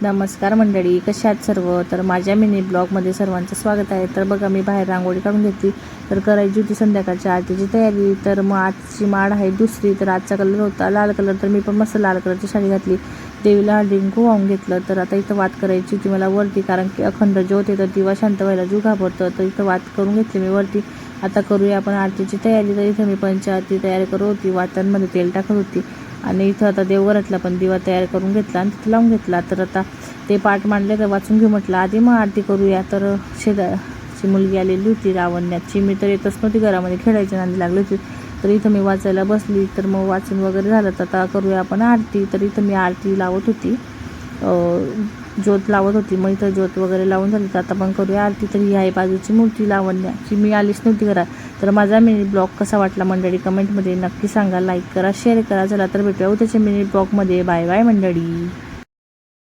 नमस्कार मंडळी, कशा आहात सर्व. तर माझ्या मिनी ब्लॉगमध्ये सर्वांचं स्वागत आहे. तर बघा, मी बाहेर रांगोळी काढून घेतली. तर करायची होती संध्याकाळच्या आरतीची तयारी. तर मग आजची माळ आहे दुसरी. तर आजचा कलर होता लाल कलर. तर मी पण मस्त लाल कलरची साडी घातली, देवीला हळदी कुंकू वाहून घेतलं. तर आता इथं वात करायची होती मला वरती, कारण की अखंड ज्योत आहे तर दिवा शांत व्हायला जीव घाबरतं. तर इथं वात करून घेतली मी वरती. आता करूया आपण आरतीची तयारी. तर इथं मी पंचारती तयारी करत होती, वातांमध्ये तेल टाकत होती. आणि इथं आता देवघरातला पण दिवा तयार करून घेतला आणि तिथं लावून घेतला. तर आता ते पाठ मांडले तर वाचून घेऊ म्हटलं, आधी मग आरती करूया. तर शेजारची मुलगी आलेली होती लावण्याची, मी तर येतच नव्हती, घरामध्ये खेळायची नांदी लागली होती. तर इथं मी वाचायला बसली. तर मग वाचून वगैरे झालं तर आता करूया आपण आरती. तर इथं मी आरती लावत होती, ज्योत लावत होती. मग इथं ज्योत वगैरे लावून झाली तर आता पण करूया आरती. तर ही आहे बाजूची मूर्ती लावण्याची, मी आलीच नव्हती घरात. तर माझा मिनी ब्लॉग कसा वाटला मंडळी कमेंटमध्ये नक्की सांगा, लाईक करा, शेअर करा. चला तर भेटूया उद्याच्या मिनी ब्लॉगमध्ये. बाय बाय मंडळी.